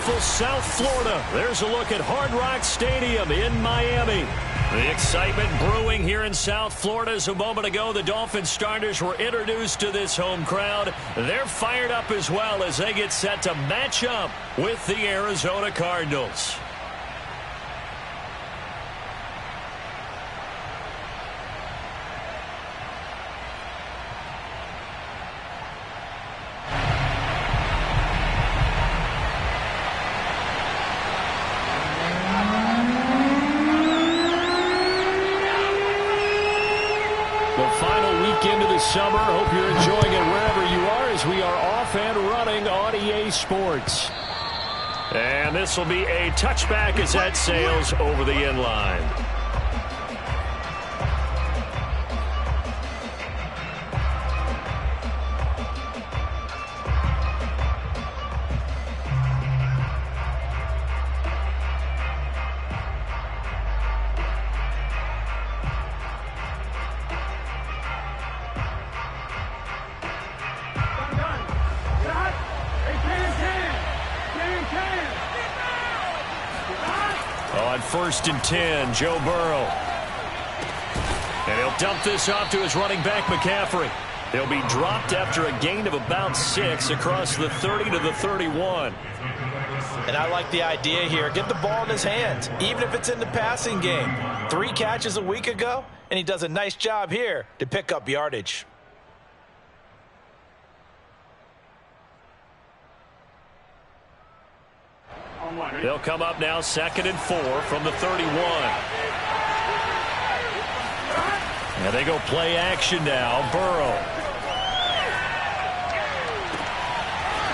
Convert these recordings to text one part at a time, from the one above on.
beautiful South Florida. There's a look at Hard Rock Stadium in Miami. The excitement brewing here in South Florida as a moment ago the Dolphins starters were introduced to this home crowd. They're fired up as well as they get set to match up with the Arizona Cardinals. Into the summer. Hope you're enjoying it wherever you are as we are off and running on EA Sports. And this will be a touchback as that sails over the end line. On 1st and 10, Joe Burrow. And he'll dump this off to his running back, McCaffrey. They'll be dropped after a gain of about 6 across the 30 to the 31. And I like the idea here. Get the ball in his hands, even if it's in the passing game. 3 catches a week ago, and he does a nice job here to pick up yardage. They'll come up now 2nd and 4 from the 31. And they go play action now. Burrow.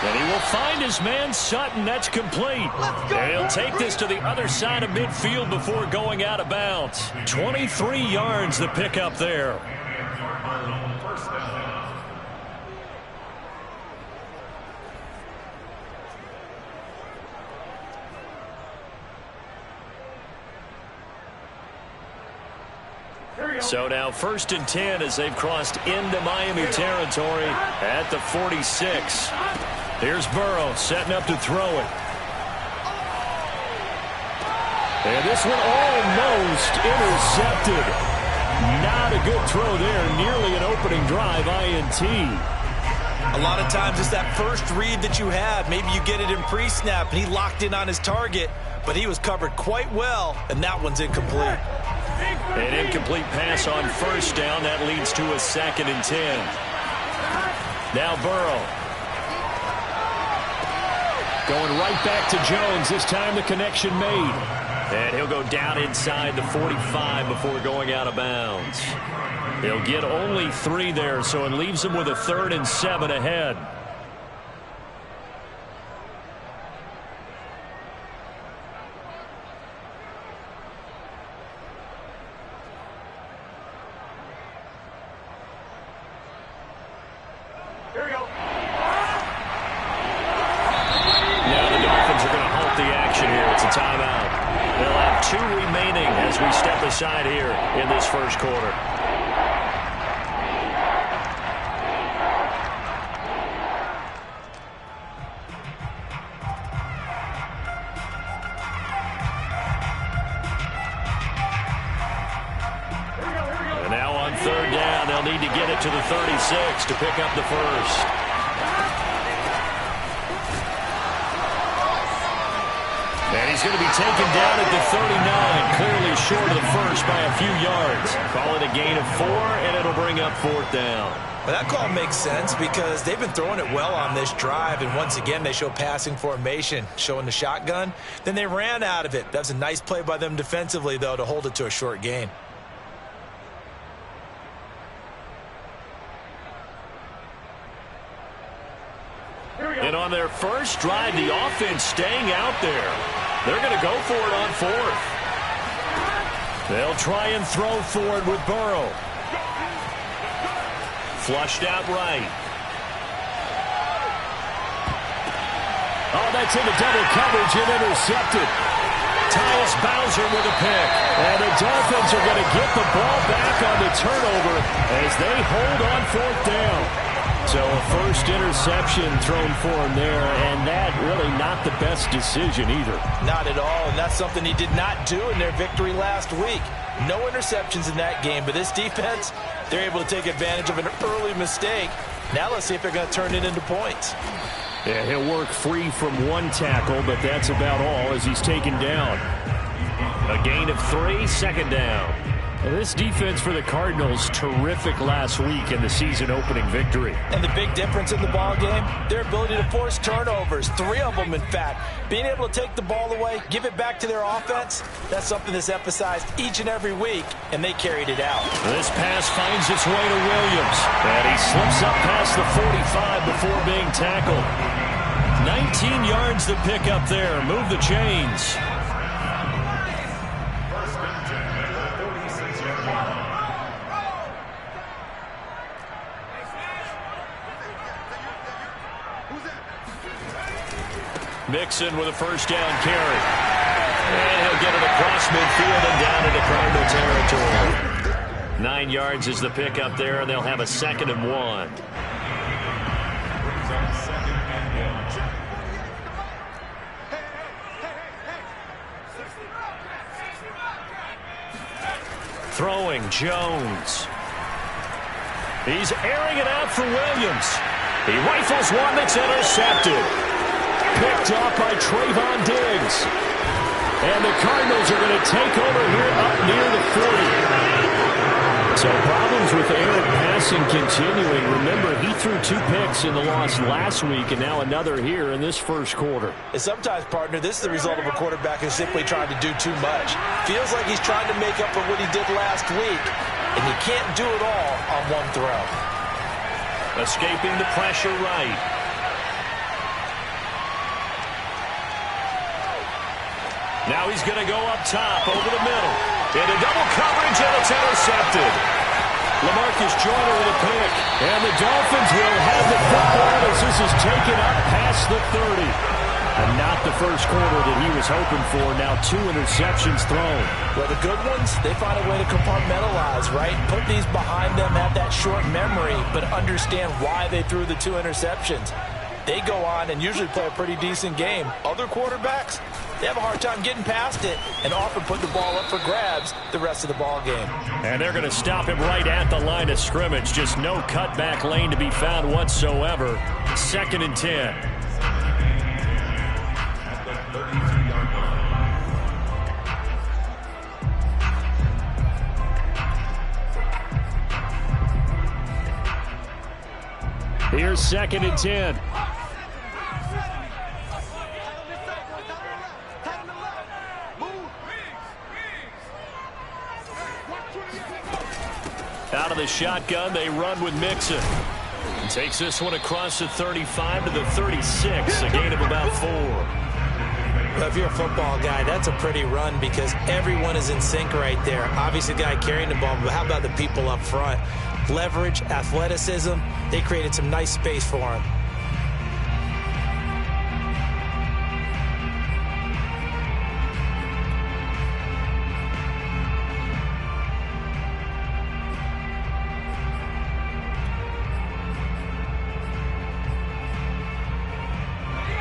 And he will find his man Sutton. That's complete. And he'll take this to the other side of midfield before going out of bounds. 23 yards the pickup there. So now 1st and 10 as they've crossed into Miami territory at the 46. Here's Burrow setting up to throw it. And this one almost intercepted. Not a good throw there. Nearly an opening drive INT. A lot of times it's that first read that you have. Maybe you get it in pre-snap and he locked in on his target, but he was covered quite well, and that one's incomplete. An incomplete pass on 1st down. That leads to a 2nd and 10. Now Burrow. Going right back to Jones. This time the connection made. And he'll go down inside the 45 before going out of bounds. He'll get only 3 there, so it leaves him with a 3rd and 7 ahead. Aside here in this first quarter. And now on 3rd down, they'll need to get it to the 36 to pick up the first. And he's going to be taken down at the 39, clearly short of the first by a few yards. Call it a gain of 4, and it'll bring up 4th down. Well, that call makes sense because they've been throwing it well on this drive, and once again they show passing formation, showing the shotgun. Then they ran out of it. That's a nice play by them defensively, though, to hold it to a short gain. And on their first drive, the offense staying out there. They're going to go for it on 4th. They'll try and throw for it with Burrow. Flushed out right. Oh, that's into double coverage and intercepted. Tyus Bowser with a pick. And the Dolphins are going to get the ball back on the turnover as they hold on 4th down. So a first interception thrown for him there, and that really not the best decision either. Not at all, and that's something he did not do in their victory last week. No interceptions in that game, but this defense, they're able to take advantage of an early mistake. Now let's see if they're going to turn it into points. Yeah, he'll work free from one tackle, but that's about all as he's taken down. A gain of 3, second down. Well, this defense for the Cardinals, terrific last week in the season-opening victory. And the big difference in the ball game, their ability to force turnovers, 3 of them, in fact. Being able to take the ball away, give it back to their offense, that's something that's emphasized each and every week, and they carried it out. This pass finds its way to Williams, and he slips up past the 45 before being tackled. 19 yards to pick up there. Move the chains. Mixon with a first down carry. And he'll get it across midfield and down into Cardinal territory. 9 yards is the pickup there, and they'll have a 2nd and 1. Throwing Jones. He's airing it out for Williams. He rifles one that's intercepted. Picked off by Trayvon Diggs. And the Cardinals are going to take over here up near the 40. So problems with Aaron passing continuing. Remember, he threw 2 picks in the loss last week and now another here in this first quarter. And sometimes, partner, this is the result of a quarterback who's simply trying to do too much. Feels like he's trying to make up for what he did last week. And you can't do it all on one throw. Escaping the pressure right. Now he's going to go up top over the middle. Into double coverage, and it's intercepted. LaMarcus Joyner with a pick. And the Dolphins will have the football as this is taken up past the 30. And not the first quarter that he was hoping for. Now 2 interceptions thrown. Well, the good ones, they find a way to compartmentalize, right? Put these behind them, have that short memory, but understand why they threw the 2 interceptions. They go on and usually play a pretty decent game. Other quarterbacks, they have a hard time getting past it and often put the ball up for grabs the rest of the ball game. And they're going to stop him right at the line of scrimmage. Just no cutback lane to be found whatsoever. 2nd and 10. Here's 2nd and 10. Out of the shotgun, they run with Mixon. And takes this one across the 35 to the 36, a gain of about 4. Well, if you're a football guy, that's a pretty run because everyone is in sync right there. Obviously, the guy carrying the ball, but how about the people up front? Leverage, athleticism, they created some nice space for him.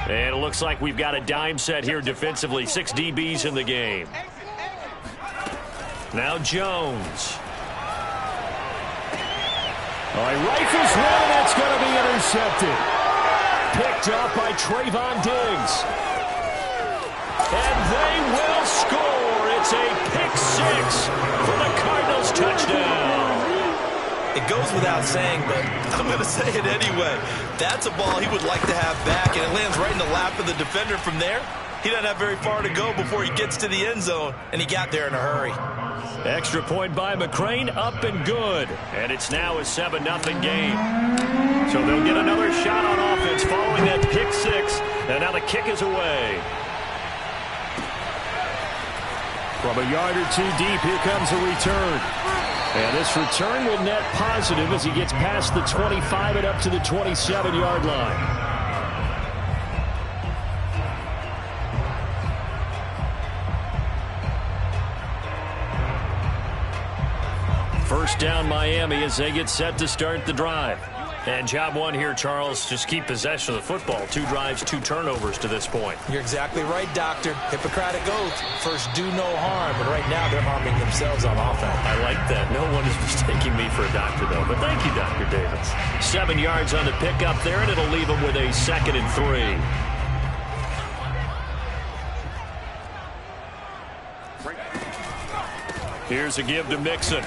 And it looks like we've got a dime set here defensively. 6 DBs in the game. Now Jones. Oh, he rifles one, and that's going to be intercepted. Picked up by Trayvon Diggs. And they will score. It's a pick-6 for the Cardinals touchdown. It goes without saying, but I'm going to say it anyway. That's a ball he would like to have back, and it lands right in the lap of the defender from there. He doesn't have very far to go before he gets to the end zone, and he got there in a hurry. Extra point by McCrane, up and good. And it's now a 7-0 game. So they'll get another shot on offense following that pick-6, and now the kick is away. From a yard or 2 deep, here comes a return. And this return will net positive as he gets past the 25 and up to the 27-yard line. First down Miami as they get set to start the drive. And job one here, Charles, just keep possession of the football. 2 drives, 2 turnovers to this point. You're exactly right, Doctor. Hippocratic oath. First, do no harm. And right now, they're harming themselves on offense. I like that. No one is mistaking me for a doctor, though. But thank you, Dr. Davis. 7 yards on the pickup there, and it'll leave them with a 2nd and 3. Here's a give to Mixon.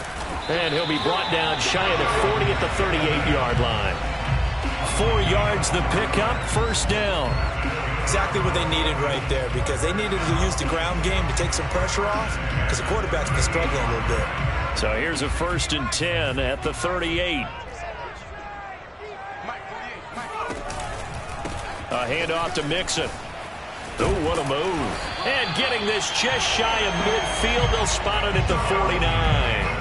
And he'll be brought down shy of the 40 at the 38-yard line. 4 yards the pickup, 1st down. Exactly what they needed right there, because they needed to use the ground game to take some pressure off, because the quarterback's been struggling a little bit. So here's a 1st and 10 at the 38. A handoff to Mixon. Oh, what a move. And getting this just shy of midfield. They'll spot it at the 49.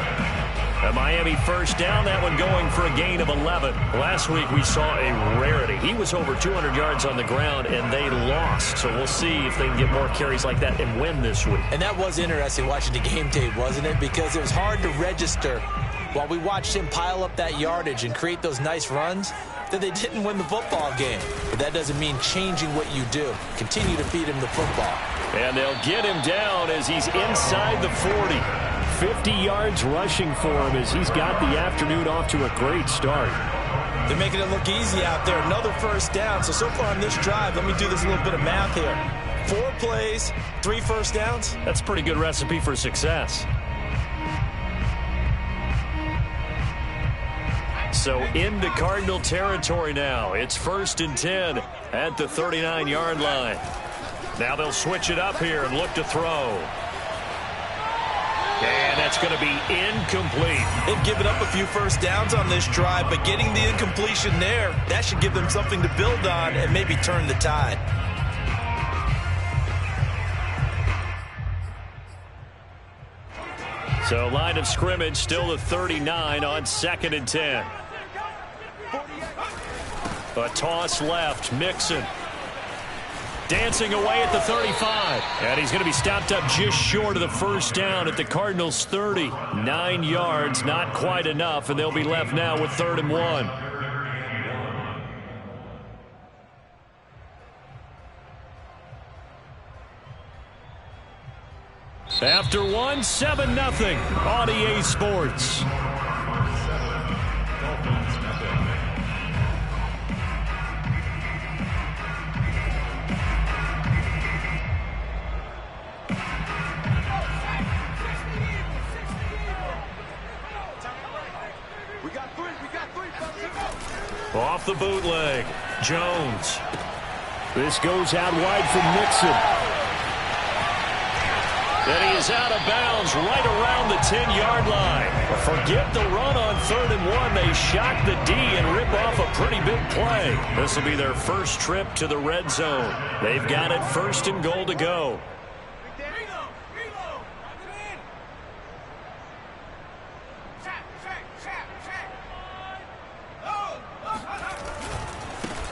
A Miami 1st down, that one going for a gain of 11. Last week we saw a rarity. He was over 200 yards on the ground, and they lost. So we'll see if they can get more carries like that and win this week. And that was interesting watching the game tape, wasn't it? Because it was hard to register while we watched him pile up that yardage and create those nice runs that they didn't win the football game. But that doesn't mean changing what you do. Continue to feed him the football. And they'll get him down as he's inside the 40. 50 yards rushing for him as he's got the afternoon off to a great start. They're making it look easy out there. Another 1st down. So far on this drive, let me do this little bit of math here. 4 plays, 3 1st downs. That's a pretty good recipe for success. So into Cardinal territory now. It's 1st and 10 at the 39-yard line. Now they'll switch it up here and look to throw. And that's going to be incomplete. They've given up a few 1st downs on this drive, but getting the incompletion there, that should give them something to build on and maybe turn the tide. So line of scrimmage still the 39 on 2nd and 10. A toss left, Mixon. Dancing away at the 35. And he's going to be stopped up just short of the 1st down at the Cardinals' 30. 9 yards, not quite enough, and they'll be left now with 3rd and 1. After 1, 7-0 on EA Sports. Off the bootleg, Jones. This goes out wide from Mixon. And he is out of bounds right around the 10-yard line. Forget the run on 3rd and 1. They shock the D and rip off a pretty big play. This will be their 1st trip to the red zone. They've got it 1st and goal to go.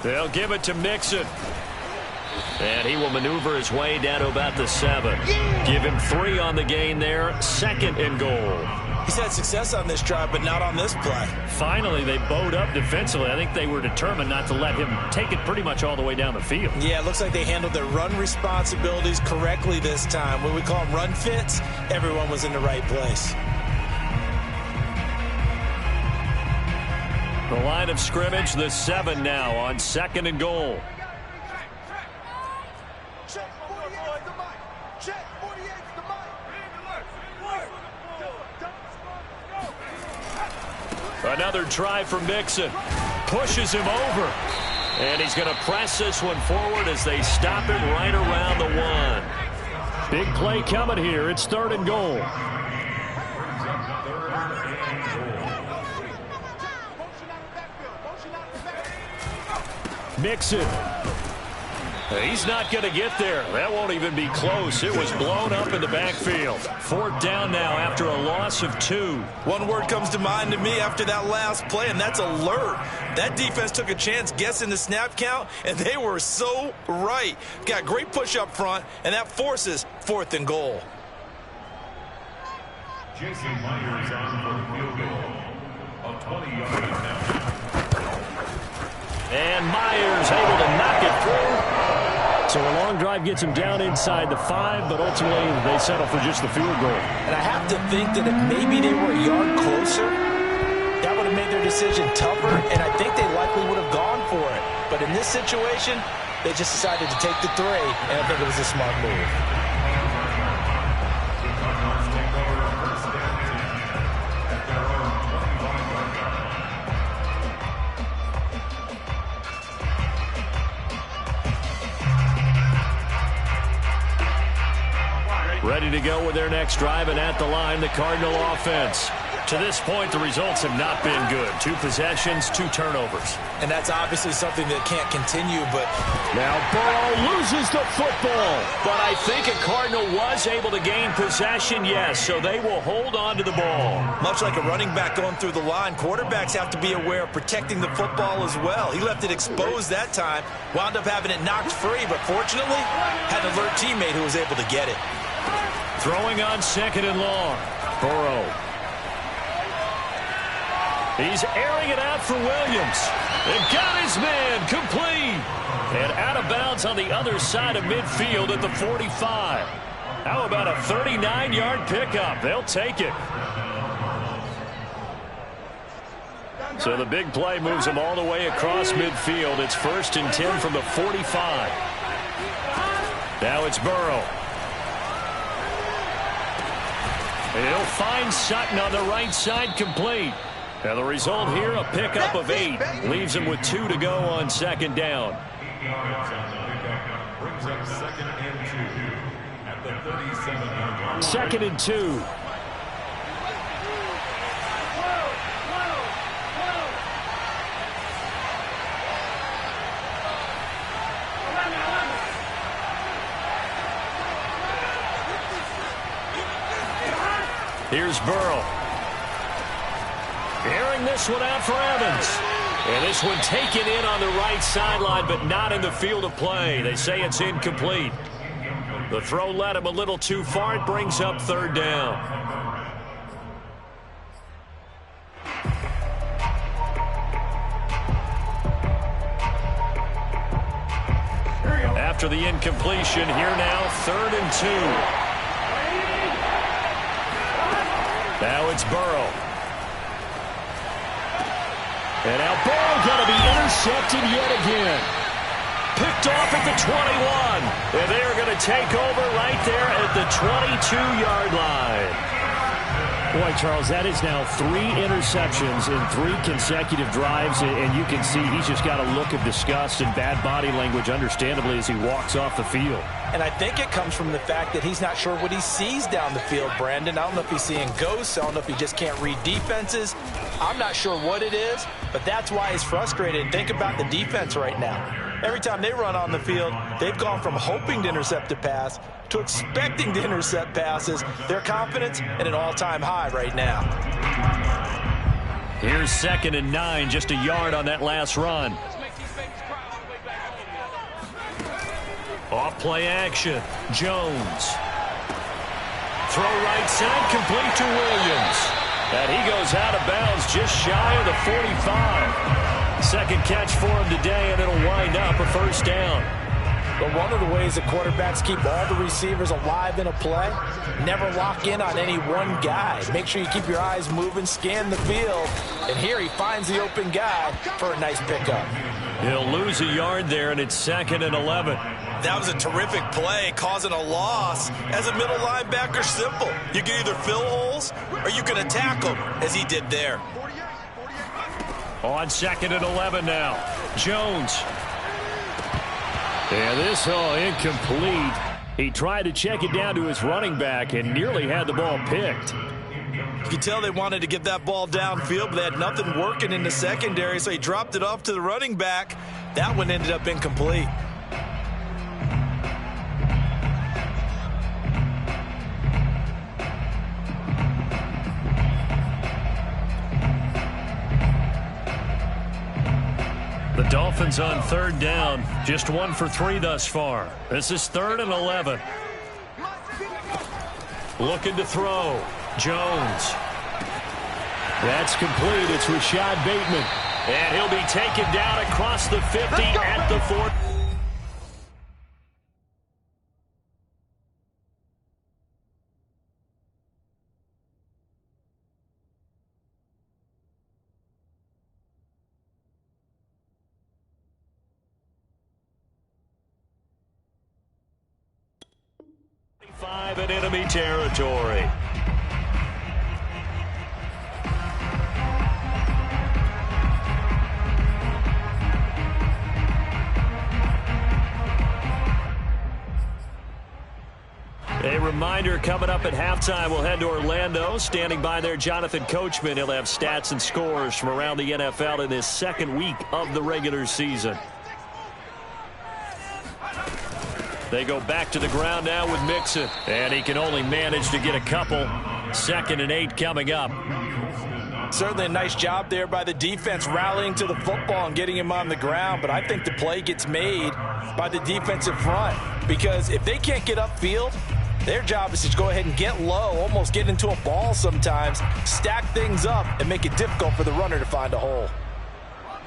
They'll give it to Mixon. And he will maneuver his way down to about the 7. Give him 3 on the gain there. 2nd and goal. He's had success on this drive, but not on this play. Finally, they bowed up defensively. I think they were determined not to let him take it pretty much all the way down the field. Yeah, it looks like they handled their run responsibilities correctly this time. When we call them run fits, everyone was in the right place. The line of scrimmage, the 7 now on 2nd and goal. Another try for Mixon. Pushes him over. And he's going to press this one forward as they stop him right around the 1. Big play coming here. It's 3rd and goal. Mixon. He's not going to get there. That won't even be close. It was blown up in the backfield. 4th down now after a loss of 2. One word comes to mind to me after that last play, and that's alert. That defense took a chance guessing the snap count, and they were so right. Got great push up front, and that forces 4th and goal. Jason Myers on for the field goal. A 20-yard now. And Myers able to knock it through. So a long drive gets them down inside the 5, but ultimately they settle for just the field goal. And I have to think that if maybe they were a yard closer, that would have made their decision tougher, and I think they likely would have gone for it. But in this situation, they just decided to take the 3, and I think it was a smart move. Ready to go with their next drive, and at the line, the Cardinal offense. To this point, the results have not been good. 2 possessions, 2 turnovers. And that's obviously something that can't continue, but... Now Burrow loses the football. But I think a Cardinal was able to gain possession, yes, so they will hold on to the ball. Much like a running back going through the line, quarterbacks have to be aware of protecting the football as well. He left it exposed that time, wound up having it knocked free, but fortunately, had an alert teammate who was able to get it. Throwing on 2nd and long. Burrow. He's airing it out for Williams. They've got his man complete. And out of bounds on the other side of midfield at the 45. How about a 39-yard pickup? They'll take it. So the big play moves him all the way across midfield. It's 1st and 10 from the 45. Now it's Burrow. And he'll find Sutton on the right side complete. And the result here, a pickup of 8. Leaves him with 2 to go on 2nd down. Brings up 2nd and 2 at the 37-yard line. 2nd and 2. Here's Burrow. Airing this one out for Evans. And this one taken in on the right sideline, but not in the field of play. They say it's incomplete. The throw led him a little too far. It brings up 3rd down. After the incompletion, here now, 3rd and 2. Now it's Burrow. And now Burrow going to be intercepted yet again. Picked off at the 21. And they are going to take over right there at the 22-yard line. Boy, Charles, that is now 3 interceptions in 3 consecutive drives, and you can see he's just got a look of disgust and bad body language, understandably, as he walks off the field. And I think it comes from the fact that he's not sure what he sees down the field, Brandon. I don't know if he's seeing ghosts. I don't know if he just can't read defenses. I'm not sure what it is, but that's why he's frustrated. Think about the defense right now. Every time they run on the field, they've gone from hoping to intercept a pass to expecting to intercept passes. Their confidence at an all-time high right now. Here's 2nd and 9, just a yard on that last run. Off play action. Jones. Throw right side, complete to Williams. And he goes out of bounds just shy of the 45. Second catch for him today, and it'll wind up a 1st down. But one of the ways that quarterbacks keep all the receivers alive in a play, never lock in on any one guy. Make sure you keep your eyes moving, scan the field. And here he finds the open guy for a nice pickup. He'll lose a yard there, and it's 2nd and 11. That was a terrific play, causing a loss. As a middle linebacker, simple. You can either fill holes or you can attack them, as he did there. On 2nd and 11 now. Jones. And this, incomplete. He tried to check it down to his running back and nearly had the ball picked. You can tell they wanted to get that ball downfield, but they had nothing working in the secondary, so he dropped it off to the running back. That one ended up incomplete. The Dolphins on 3rd down, just 1 for 3 thus far. This is 3rd and 11. Looking to throw. Jones. That's complete. It's Rashad Bateman. And he'll be taken down across the 50 at the 40. Five in enemy territory. A reminder, coming up at halftime, we'll head to Orlando. Standing by there, Jonathan Coachman. He'll have stats and scores from around the NFL in this second week of the regular season. They go back to the ground now with Mixon. And he can only manage to get a couple. 2nd and 8 coming up. Certainly a nice job there by the defense rallying to the football and getting him on the ground. But I think the play gets made by the defensive front. Because if they can't get upfield, their job is to go ahead and get low, almost get into a ball sometimes, stack things up, and make it difficult for the runner to find a hole.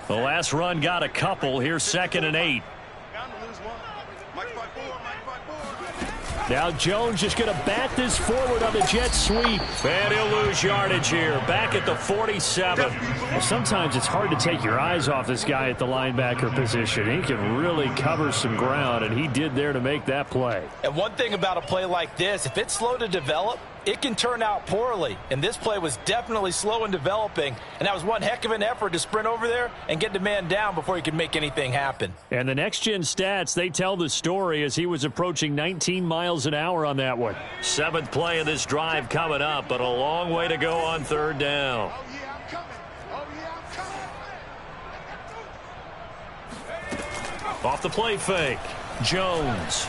The last run got a couple. Here's 2nd and 8. Now Jones just going to bat this forward on the jet sweep. And he'll lose yardage here. Back at the 47. Well, sometimes it's hard to take your eyes off this guy at the linebacker position. He can really cover some ground, and he did there to make that play. And one thing about a play like this, if it's slow to develop, it can turn out poorly. And this play was definitely slow in developing. And that was one heck of an effort to sprint over there and get the man down before he could make anything happen. And the next-gen stats, they tell the story as he was approaching 19 miles an hour on that one. 7th play of this drive coming up, but a long way to go on 3rd down. Off the play fake. Jones.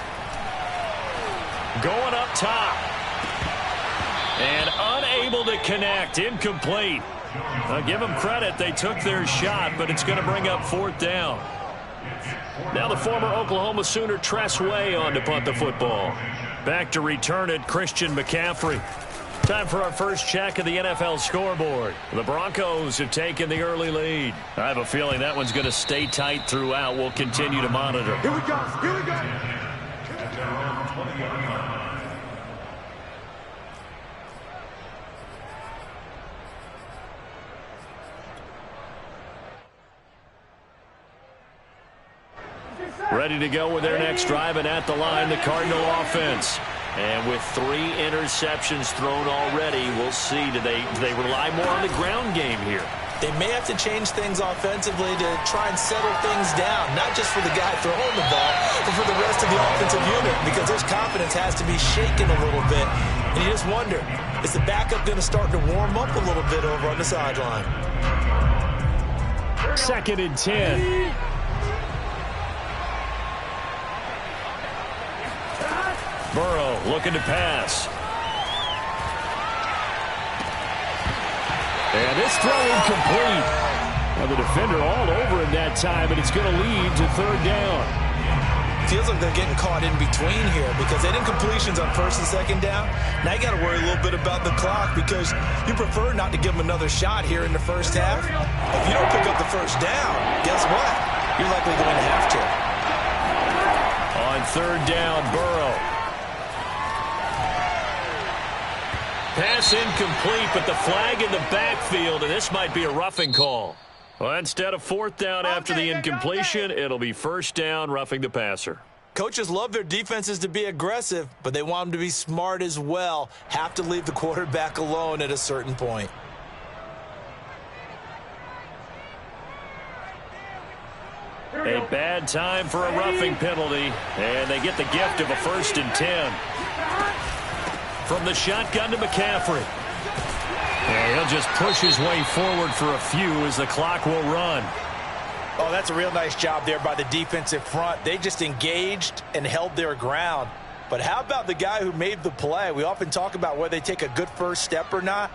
Going up top. And unable to connect. Incomplete. I'll give them credit. They took their shot, but it's going to bring up 4th down. Now the former Oklahoma Sooner Tress Way on to punt the football. Back to return it, Christian McCaffrey. Time for our first check of the NFL scoreboard. The Broncos have taken the early lead. I have a feeling that one's going to stay tight throughout. We'll continue to monitor. Here we go. Here we go. Ready to go with their next drive, and at the line, the Cardinal offense. And with 3 interceptions thrown already, we'll see. Do they rely more on the ground game here? They may have to change things offensively to try and settle things down, not just for the guy throwing the ball, but for the rest of the offensive unit, because his confidence has to be shaken a little bit. And you just wonder, is the backup going to start to warm up a little bit over on the sideline? 2nd and 10. Burrow looking to pass. And this throw incomplete. Well, the defender all over him that time, and it's going to lead to 3rd down. Feels like they're getting caught in between here because they didn't completions on 1st and 2nd down. Now you got to worry a little bit about the clock because you prefer not to give them another shot here in the first half. If you don't pick up the 1st down, guess what? You're likely going to have to. On 3rd down, Burrow. Pass incomplete, but the flag in the backfield, and this might be a roughing call. Well, instead of 4th down after the incompletion, it'll be 1st down, roughing the passer. Coaches love their defenses to be aggressive, but they want them to be smart as well. Have to leave the quarterback alone at a certain point. A bad time for a roughing penalty, and they get the gift of a 1st and 10. From the shotgun to McCaffrey. And he'll just push his way forward for a few as the clock will run. Oh, that's a real nice job there by the defensive front. They just engaged and held their ground. But how about the guy who made the play? We often talk about whether they take a good first step or not.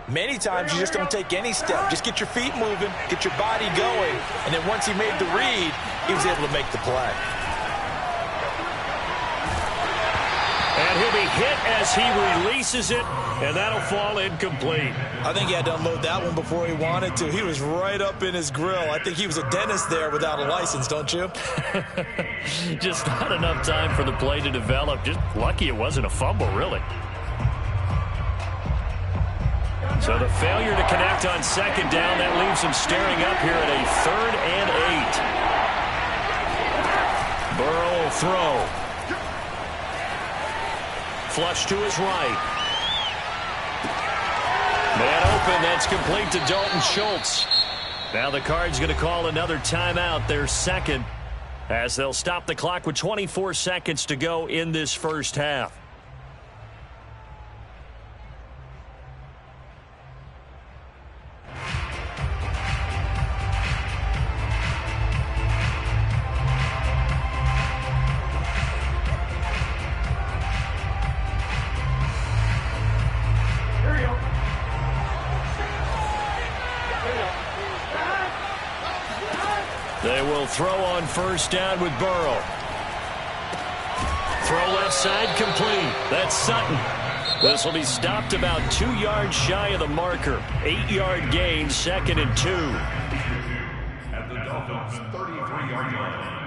Many times you just don't take any step. Just get your feet moving, get your body going, and then once he made the read, he was able to make the play. And he'll be hit as he releases it, and that'll fall incomplete. I think he had to unload that one before he wanted to. He was right up in his grill. I think he was a dentist there without a license, don't you? Just not enough time for the play to develop. Just lucky it wasn't a fumble, really. So the failure to connect on second down, that leaves him staring up here at a 3rd and 8. Burrow will throw. Flush to his right. Man open, that's complete to Dalton Schultz. Now the Cards going to call another timeout, their second, as they'll stop the clock with 24 seconds to go in this first half. They will throw on first down with Burrow. Throw left side complete. That's Sutton. This will be stopped about 2 yards shy of the marker. 8-yard gain, 2nd and 2. At the Dolphins' 33-yard line.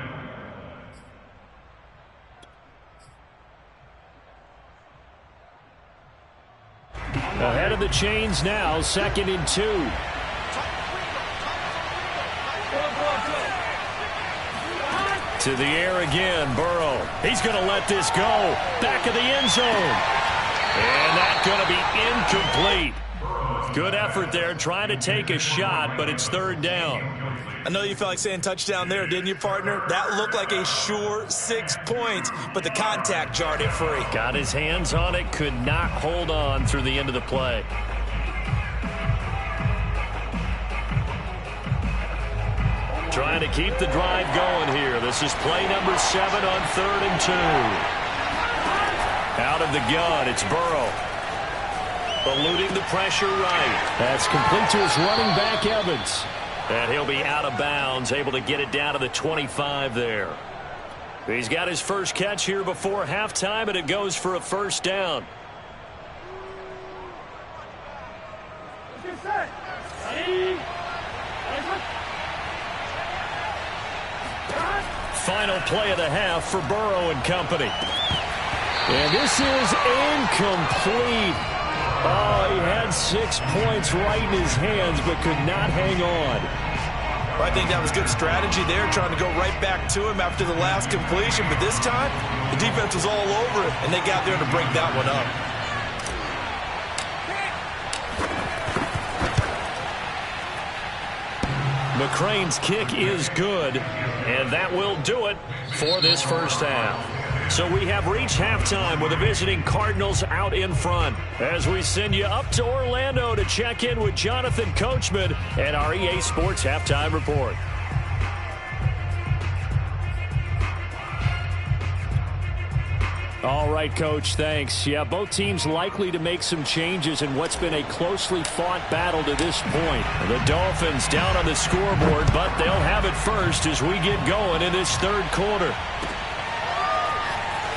Ahead of the chains now, 2nd and 2. To the air again, Burrow. He's going to let this go. Back of the end zone. And that's going to be incomplete. Good effort there, trying to take a shot, but it's 3rd down. I know you felt like saying touchdown there, didn't you, partner? That looked like a sure 6 points, but the contact jarred it free. Got his hands on it, could not hold on through the end of the play. Trying to keep the drive going here. This is play number 7 on 3rd and 2. Out of the gun, it's Burrow. Eluding the pressure right. That's complete to his running back, Evans. And he'll be out of bounds, able to get it down to the 25 there. He's got his first catch here before halftime, and it goes for a first down. Final play of the half for Burrow and company. And this is incomplete. Oh, he had 6 points right in his hands, but could not hang on. Well, I think that was good strategy there, trying to go right back to him after the last completion. But this time, the defense was all over it, and they got there to break that one up. McCrane's kick is good, and that will do it for this first half. So we have reached halftime with the visiting Cardinals out in front, as we send you up to Orlando to check in with Jonathan Coachman and our EA Sports Halftime Report. All right, Coach, thanks. Yeah, both teams likely to make some changes in what's been a closely fought battle to this point. The Dolphins down on the scoreboard, but they'll have it first as we get going in this 3rd quarter.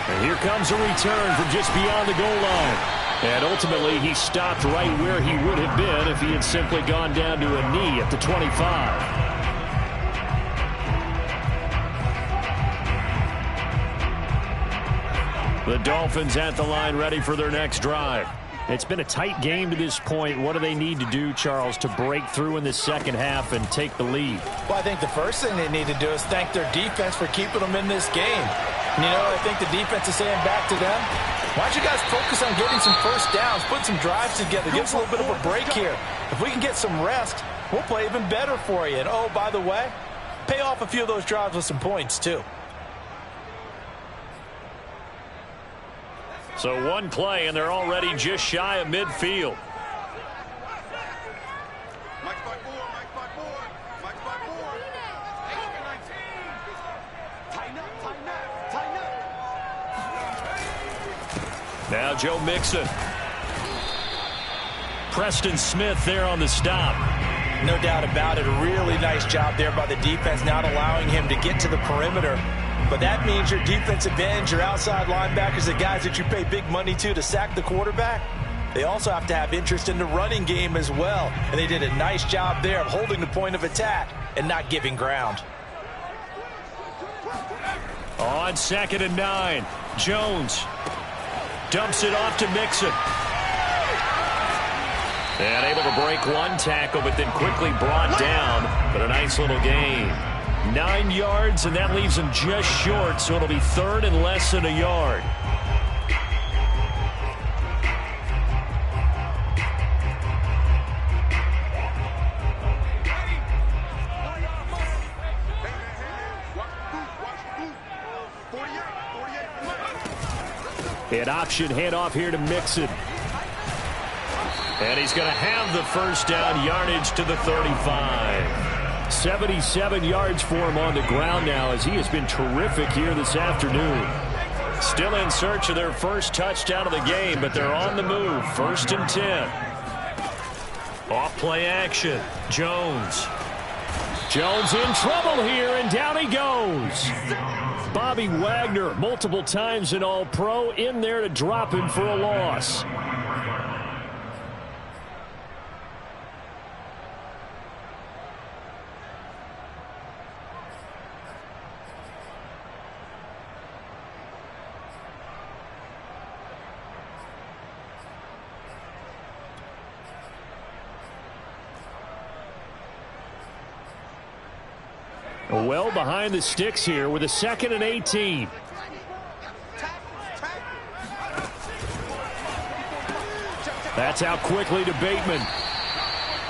And here comes a return from just beyond the goal line. And ultimately, he stopped right where he would have been if he had simply gone down to a knee at the 25. The Dolphins at the line ready for their next drive. It's been a tight game to this point. What do they need to do, Charles, to break through in the second half and take the lead? Well, I think the first thing they need to do is thank their defense for keeping them in this game. And, you know, I think the defense is saying back to them, why don't you guys focus on getting some first downs, put some drives together, give us a little bit of a break here. If we can get some rest, we'll play even better for you. And, oh, by the way, pay off a few of those drives with some points, too. So one play, and they're already just shy of midfield. Now Joe Mixon. Preston Smith there on the stop. No doubt about it. A really nice job there by the defense, not allowing him to get to the perimeter. But that means your defensive ends, your outside linebackers, the guys that you pay big money to sack the quarterback, they also have to have interest in the running game as well. And they did a nice job there of holding the point of attack and not giving ground. On 2nd and 9, Jones dumps it off to Mixon. And able to break one tackle, but then quickly brought down. But a nice little gain. 9 yards, and that leaves him just short, so it'll be 3rd and less than a yard. An option handoff here to Mixon. And he's going to have the first down, yardage to the 35. 77 yards for him on the ground now, as he has been terrific here this afternoon. Still in search of their first touchdown of the game, but they're on the move. 1st and 10. Off play action. Jones. Jones in trouble here, and down he goes. Bobby Wagner, multiple times an All-Pro, in there to drop him for a loss. Well behind the sticks here with a 2nd and 18. That's out quickly to Bateman.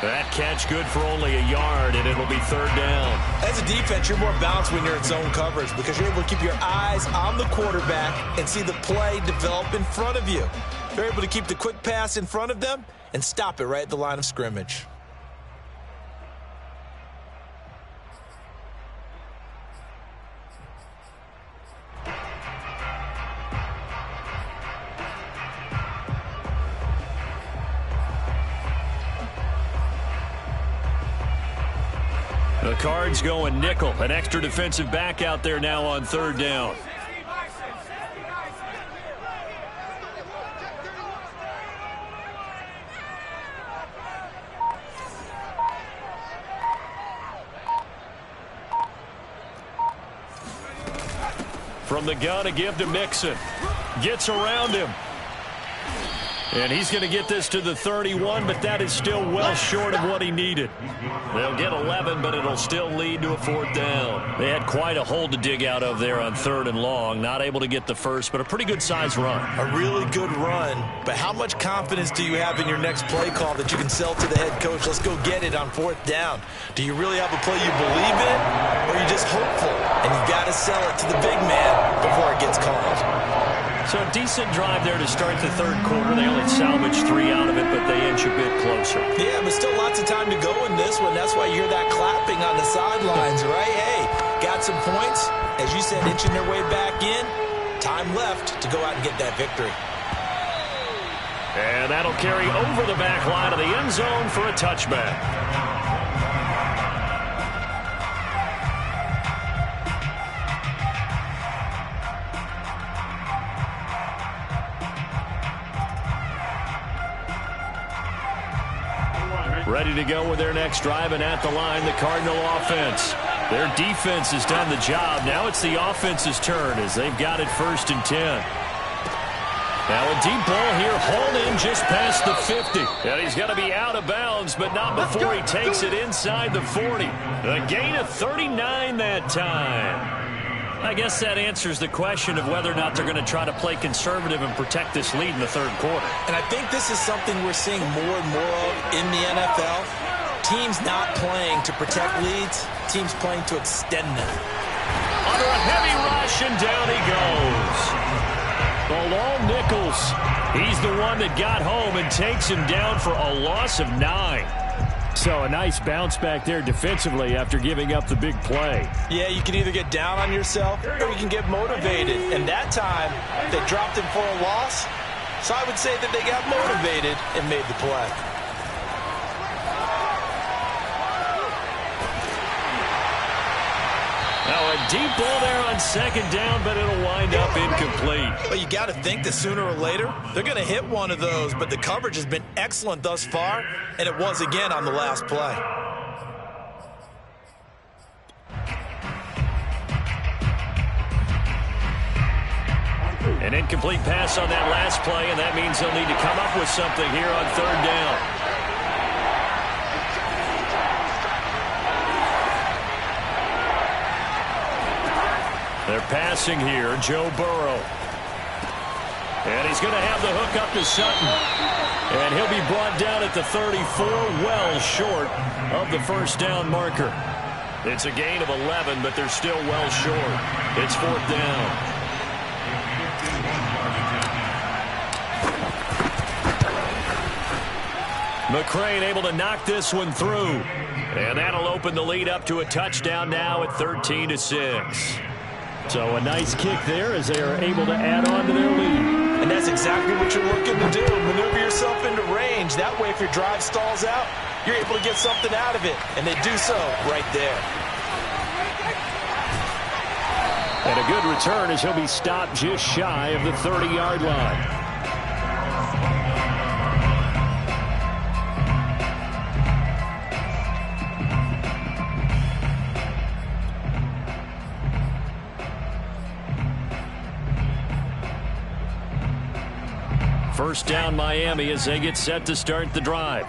That catch good for only a yard, and it'll be 3rd down. As a defense, you're more balanced when you're in zone coverage because you're able to keep your eyes on the quarterback and see the play develop in front of you. You're able to keep the quick pass in front of them and stop it right at the line of scrimmage. The Cards going nickel. An extra defensive back out there now on 3rd down. From the gun, a give to Mixon. Gets around him. And he's going to get this to the 31, but that is still well short of what he needed. They'll get 11, but it'll still lead to a 4th down. They had quite a hole to dig out of there on 3rd and long. Not able to get the first, but a pretty good-sized run. A really good run, but how much confidence do you have in your next play call that you can sell to the head coach? Let's go get it on 4th down. Do you really have a play you believe in, or are you just hopeful? And you've got to sell it to the big man before it gets called. So a decent drive there to start the 3rd quarter. They only salvaged 3 out of it, but they inch a bit closer. Yeah, but still lots of time to go in this one. That's why you hear that clapping on the sidelines, right? Hey, got some points. As you said, inching their way back in. Time left to go out and get that victory. And that'll carry over the back line of the end zone for a touchback. Ready to go with their next drive, and at the line, the Cardinal offense. Their defense has done the job. Now it's the offense's turn as they've got it 1st and 10. Now a deep ball here, hauled in just past the 50. And he's going to be out of bounds, but not before he takes it inside the 40. A gain of 39 that time. I guess that answers the question of whether or not they're going to try to play conservative and protect this lead in the 3rd quarter. And I think this is something we're seeing more and more of in the NFL. Teams not playing to protect leads, teams playing to extend them. Under a heavy rush, and down he goes. Bilal Nichols, he's the one that got home and takes him down for a loss of 9. So a nice bounce back there defensively after giving up the big play. Yeah, you can either get down on yourself or you can get motivated. And that time, they dropped him for a loss. So I would say that they got motivated and made the play. Now a deep ball there on second down, but it'll wind up incomplete. Well, you got to think that sooner or later they're going to hit one of those, but the coverage has been excellent thus far, and it was again on the last play. An incomplete pass on that last play, and that means they'll need to come up with something here on third down. They're passing here, Joe Burrow. And he's going to have the hook up to Sutton. And he'll be brought down at the 34, well short of the first down marker. It's a gain of 11, but they're still well short. It's fourth down. McCrane able to knock this one through. And that'll open the lead up to a touchdown now at 13-6. So a nice kick there as they are able to add on to their lead. And that's exactly what you're looking to do. Maneuver yourself into range. That way, if your drive stalls out, you're able to get something out of it. And they do so right there. And a good return as he'll be stopped just shy of the 30-yard line. First down Miami as they get set to start the drive.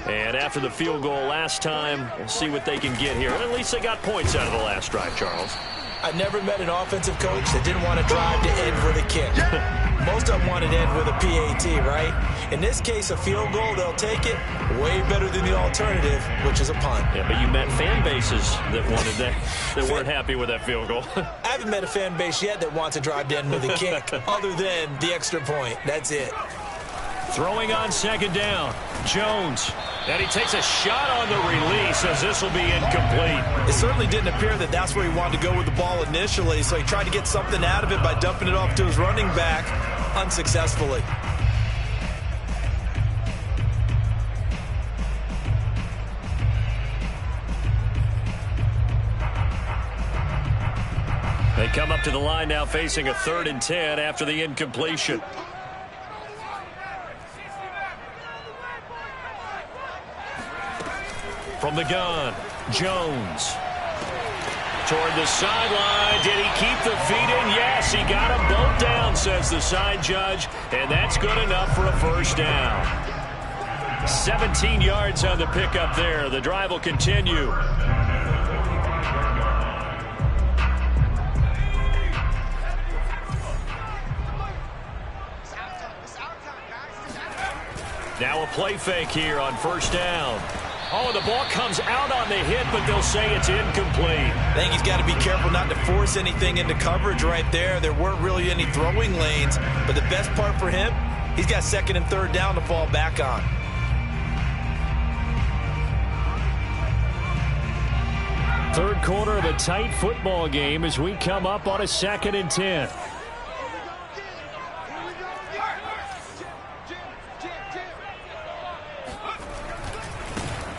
And after the field goal last time, we'll see what they can get here. At least they got points out of the last drive, Charles. I've never met an offensive coach that didn't want to drive to end with a kick. Most of them want to end with a PAT, right? In this case, a field goal, they'll take it way better than the alternative, which is a punt. Yeah, but you met fan bases that wanted that, that weren't happy with that field goal. I haven't met a fan base yet that wants to drive to end with a kick other than the extra point. That's it. Throwing on second down, Jones. And he takes a shot on the release as this will be incomplete. It certainly didn't appear that that's where he wanted to go with the ball initially, so he tried to get something out of it by dumping it off to his running back unsuccessfully. They come up to the line now facing a 3rd and 10 after the incompletion. From the gun, Jones. Toward the sideline. Did he keep the feet in? Yes, he got them both down, says the side judge. And that's good enough for a first down. 17 yards on the pickup there. The drive will continue. Now a play fake here on first down. Oh, the ball comes out on the hit, but they'll say it's incomplete. I think he's got to be careful not to force anything into coverage right there. There weren't really any throwing lanes, but the best part for him, he's got 2nd and 3rd down to fall back on. Third quarter of a tight football game as we come up on a 2nd and 10.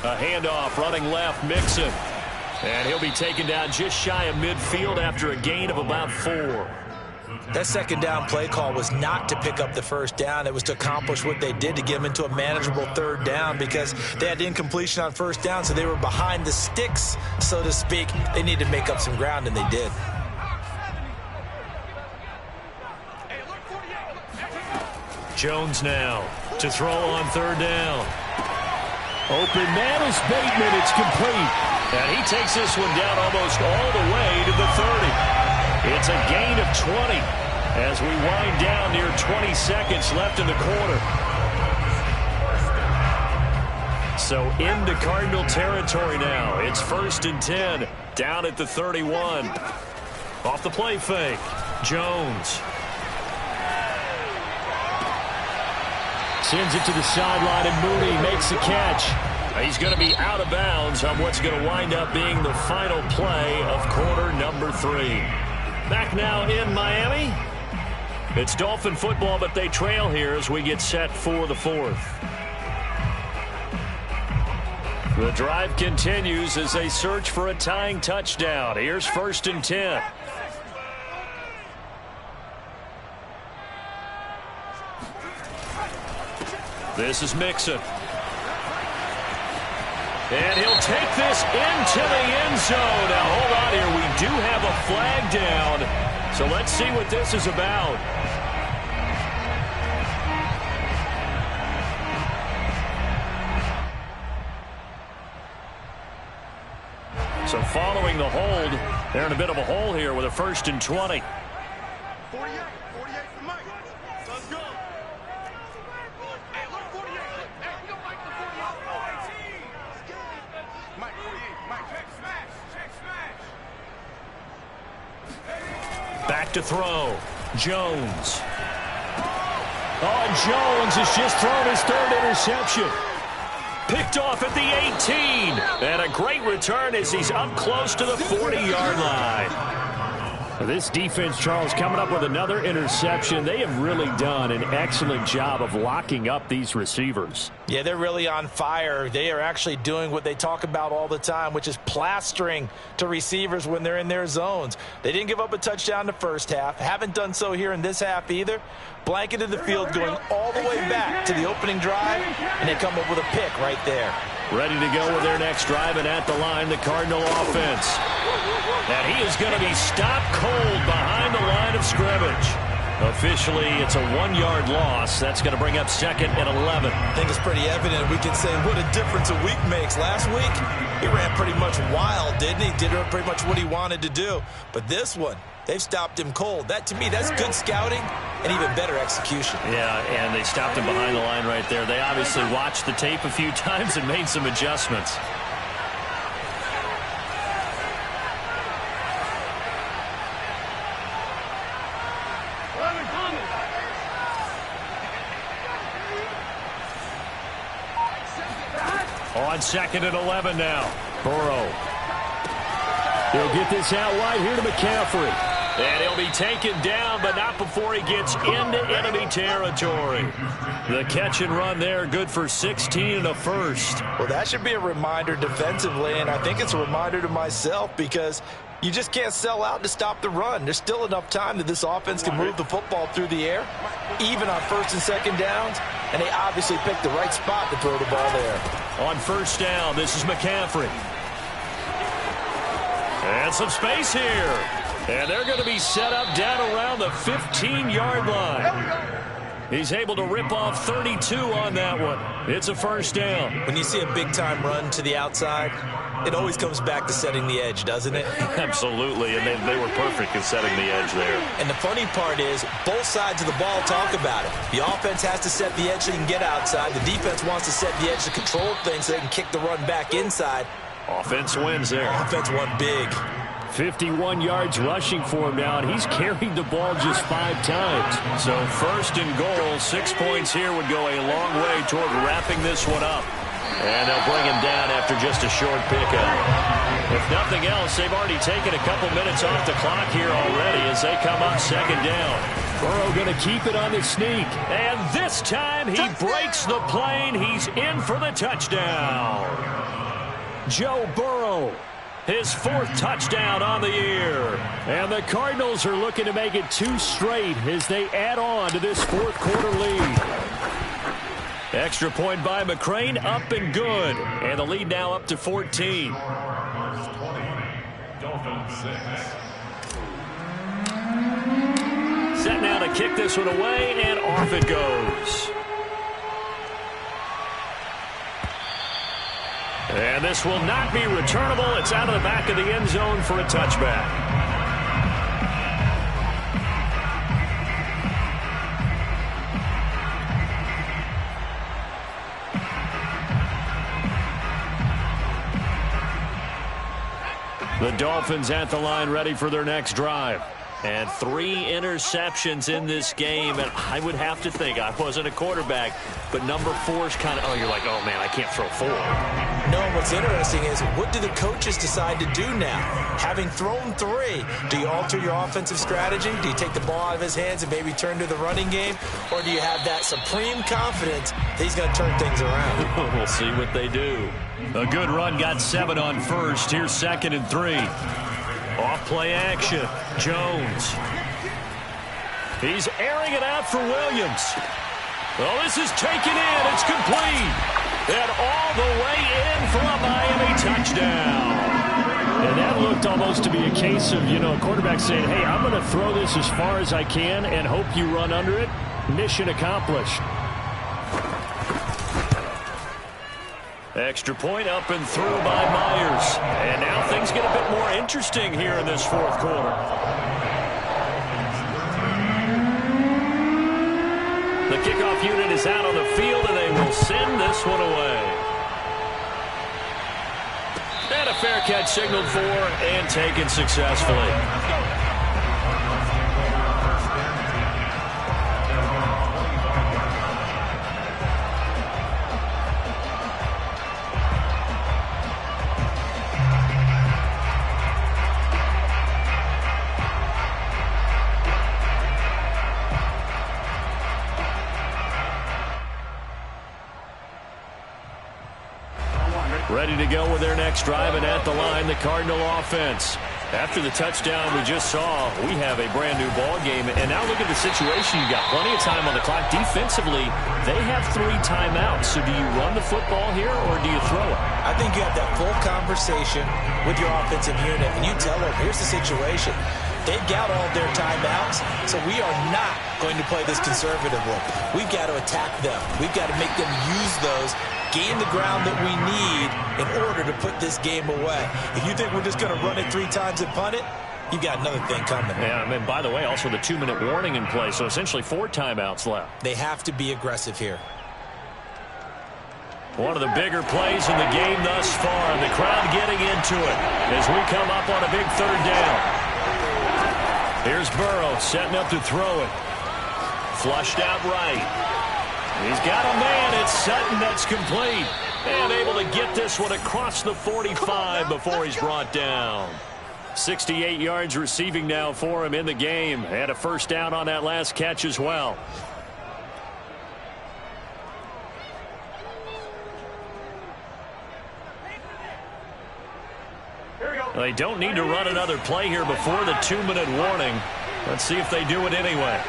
A handoff running left, Mixon. And he'll be taken down just shy of midfield after a gain of about 4. That 2nd down play call was not to pick up the first down. It was to accomplish what they did to get them into a manageable 3rd down because they had incompletion on first down, so they were behind the sticks, so to speak. They needed to make up some ground, and they did. Jones now to throw on 3rd down. Open man is Bateman. It's complete. And he takes this one down almost all the way to the 30. It's a gain of 20 as we wind down near 20 seconds left in the quarter. So into Cardinal territory now. It's 1st and 10 down at the 31. Off the play fake, Jones. Sends it to the sideline, and Mooney makes the catch. He's going to be out of bounds on what's going to wind up being the final play of quarter number 3. Back now in Miami. It's Dolphin football, but they trail here as we get set for the 4th. The drive continues as they search for a tying touchdown. Here's 1st and 10. This is Mixon. And he'll take this into the end zone. Now, hold on here. We do have a flag down. So let's see what this is about. So following the hold, they're in a bit of a hole here with a 1st and 20. 48 for Mike. Let's go. Hey, look, 48. Hey, we don't like the 48. Mike, 48. Mike, check smash. Check smash. Back to throw. Jones. Oh, and Jones has just thrown his 3rd interception. Picked off at the 18. And a great return as he's up close to the 40-yard line. This defense, Charles, coming up with another interception. They have really done an excellent job of locking up these receivers. Yeah, they're really on fire. They are actually doing what they talk about all the time, which is plastering to receivers when they're in their zones. They didn't give up a touchdown in the first half. Haven't done so here in this half either. Blanketed the field going all the way back to the opening drive, and they come up with a pick right there. Ready to go with their next drive, and at the line, the Cardinal offense. And he is going to be stopped cold behind the line of scrimmage. Officially, it's a 1-yard loss. That's going to bring up 2nd and 11. I think it's pretty evident. We can say what a difference a week makes. Last week, he ran pretty much wild, didn't he? Did pretty much what he wanted to do. But this one, they've stopped him cold. That, to me, that's good scouting and even better execution. Yeah, and they stopped him behind the line right there. They obviously watched the tape a few times and made some adjustments. On 2nd and 11 now. Burrow. He'll get this out wide here to McCaffrey. And he'll be taken down, but not before he gets into enemy territory. The catch and run there, good for 16 and a first. Well, that should be a reminder defensively, and I think it's a reminder to myself because you just can't sell out to stop the run. There's still enough time that this offense can move the football through the air, even on 1st and 2nd downs, and they obviously picked the right spot to throw the ball there. On 1st down, this is McCaffrey. And some space here. And they're going to be set up down around the 15-yard line. He's able to rip off 32 on that one. It's a 1st down. When you see a big-time run to the outside, it always comes back to setting the edge, doesn't it? Absolutely, and they were perfect in setting the edge there. And the funny part is, both sides of the ball talk about it. The offense has to set the edge so they can get outside. The defense wants to set the edge to control things so they can kick the run back inside. Offense wins there. Offense won big. 51 yards rushing for him now, and he's carried the ball just 5 times. So 1st and goal, 6 points here would go a long way toward wrapping this one up. And they'll bring him down after just a short pickup. If nothing else, they've already taken a couple minutes off the clock here already as they come up 2nd down. Burrow going to keep it on the sneak. And this time he breaks the plane. He's in for the touchdown. Joe Burrow, his 4th touchdown on the year. And the Cardinals are looking to make it 2 straight as they add on to this 4th quarter lead. Extra point by McCrane, up and good. And the lead now up to 14. 20, Dolphins 6. Set now to kick this one away, and off it goes. And this will not be returnable. It's out of the back of the end zone for a touchback. The Dolphins at the line ready for their next drive. And 3 interceptions in this game. And I would have to think, I wasn't a quarterback, but number 4 is kind of, oh, you're like, oh, man, I can't throw 4. No, what's interesting is, what do the coaches decide to do now? Having thrown 3, do you alter your offensive strategy? Do you take the ball out of his hands and maybe turn to the running game? Or do you have that supreme confidence that he's going to turn things around? We'll see what they do. A good run got 7 on first. Here's 2nd and 3. Off play action. Jones. He's airing it out for Williams. Well, this is taken in. It's complete. And all the way in for a Miami touchdown. And that looked almost to be a case of, a quarterback saying, hey, I'm going to throw this as far as I can and hope you run under it. Mission accomplished. Extra point up and through by Myers. And now things get a bit more interesting here in this 4th quarter. The kickoff unit is out on the field, and they will send this one away. And a fair catch signaled for and taken successfully. Ready to go with their next drive, and at the line, the Cardinal offense. After the touchdown we just saw, we have a brand-new ball game. And now look at the situation. You got plenty of time on the clock. Defensively, they have 3 timeouts. So do you run the football here, or do you throw it? I think you have that full conversation with your offensive unit, and you tell them, here's the situation. They've got all their timeouts, so we are not going to play this conservatively. We've got to attack them. We've got to make them use those, gain the ground that we need in order to put this game away. If you think we're just going to run it 3 times and punt it, you've got another thing coming. Yeah, and by the way, also the 2-minute warning in play, so essentially 4 timeouts left. They have to be aggressive here. One of the bigger plays in the game thus far, and the crowd getting into it as we come up on a big 3rd down. Here's Burrow setting up to throw it. Flushed out right. He's got a man. It's Sutton that's complete. And able to get this one across the 45 before he's brought down. 68 yards receiving now for him in the game. Had a first down on that last catch as well. They don't need to run another play here before the 2-minute warning. Let's see if they do it anyway.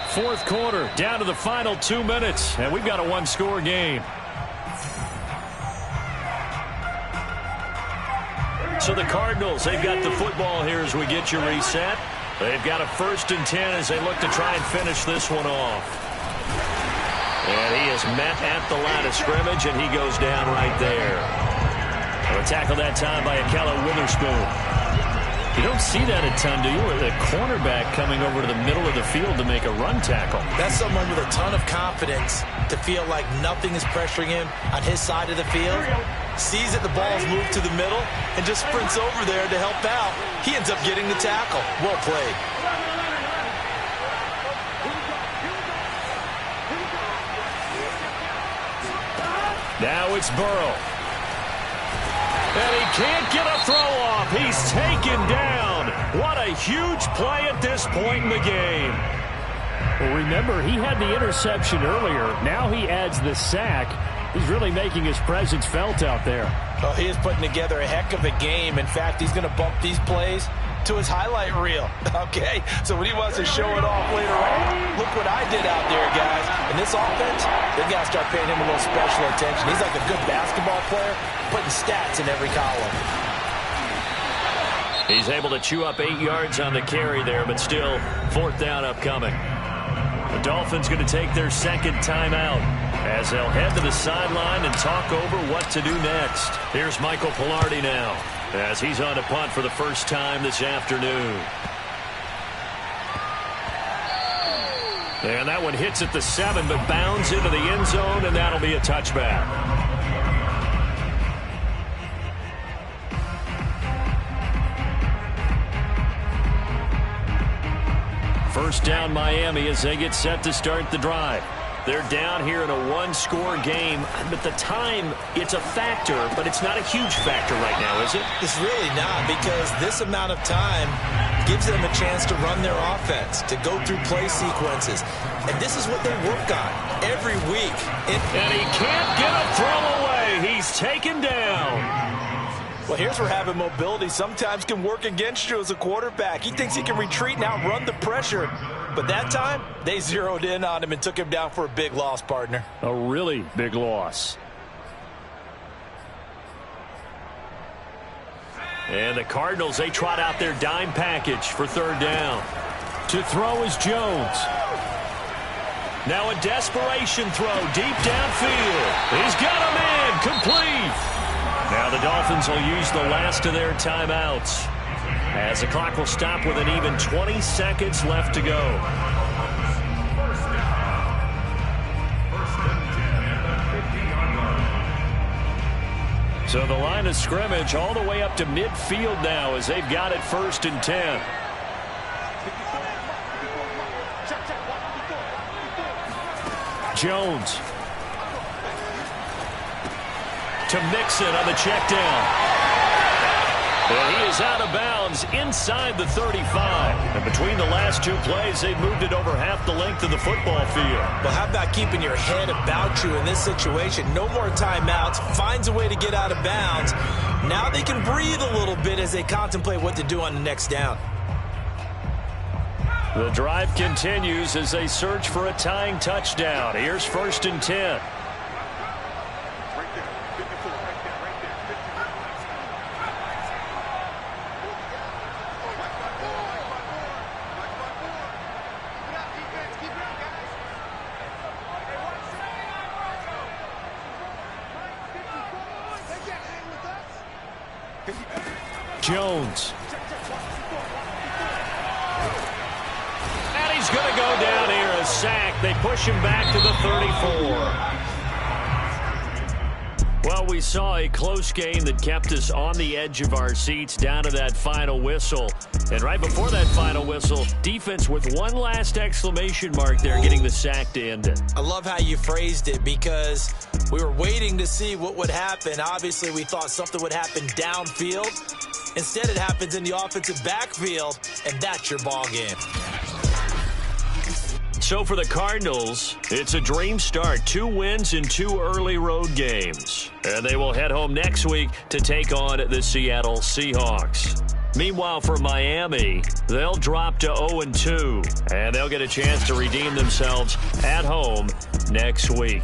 Fourth quarter, down to the final 2 minutes, and we've got a 1-score game. So the Cardinals, they've got the football here as we get you reset. They've got a 1st and 10 as they look to try and finish this one off. And he is met at the line of scrimmage, and he goes down right there. A tackle that time by Akella Witherspoon. You don't see that a ton, do you? Or the cornerback coming over to the middle of the field to make a run tackle. That's someone with a ton of confidence to feel like nothing is pressuring him on his side of the field. Sees that the ball's moved to the middle and just sprints over there to help out. He ends up getting the tackle. Well played. Now it's Burrow. And he can't get a throw off. He's taken down. What a huge play at this point in the game. Well, remember, he had the interception earlier. Now he adds the sack. He's really making his presence felt out there. Oh, he is putting together a heck of a game. In fact, he's going to bump these plays to his highlight reel. Okay, so when he wants to show it off later on, look what I did out there, guys. In this offense, they got to start paying him a little special attention. He's like a good basketball player, putting stats in every column. He's able to chew up 8 yards on the carry there, but still 4th down upcoming. The Dolphins going to take their 2nd timeout as they'll head to the sideline and talk over what to do next. Here's Michael Pilardi now as he's on to punt for the first time this afternoon. And that one hits at the 7, but bounds into the end zone, and that'll be a touchback. First down Miami as they get set to start the drive. They're down here in a one-score game, but the time, it's a factor, but it's not a huge factor right now, is it? It's really not, because this amount of time gives them a chance to run their offense, to go through play sequences. And this is what they work on every week. And he can't get a throw away. He's taken down. Well, here's where having mobility sometimes can work against you as a quarterback. He thinks he can retreat and outrun the pressure. But that time, they zeroed in on him and took him down for a big loss, partner. A really big loss. And the Cardinals, they trot out their dime package for third down. To throw is Jones. Now a desperation throw deep downfield. He's got him in. Complete. Now the Dolphins will use the last of their timeouts, as the clock will stop with an even 20 seconds left to go. So the line of scrimmage all the way up to midfield now as they've got it 1st and 10. Jones. To Mixon on the check down. And he is out of bounds inside the 35. And between the last two plays, they've moved it over half the length of the football field. Well, how about keeping your head about you in this situation? No more timeouts. Finds a way to get out of bounds. Now they can breathe a little bit as they contemplate what to do on the next down. The drive continues as they search for a tying touchdown. Here's 1st and 10. Jones. And he's going to go down here, a sack. They push him back to the 34. Well, we saw a close game that kept us on the edge of our seats down to that final whistle. And right before that final whistle, defense with one last exclamation mark there, getting the sack to end it. I love how you phrased it, because we were waiting to see what would happen. Obviously, we thought something would happen downfield. Instead, it happens in the offensive backfield, and that's your ball game. So for the Cardinals, it's a dream start. 2 wins in 2 early road games. And they will head home next week to take on the Seattle Seahawks. Meanwhile, for Miami, they'll drop to 0-2, and they'll get a chance to redeem themselves at home next week.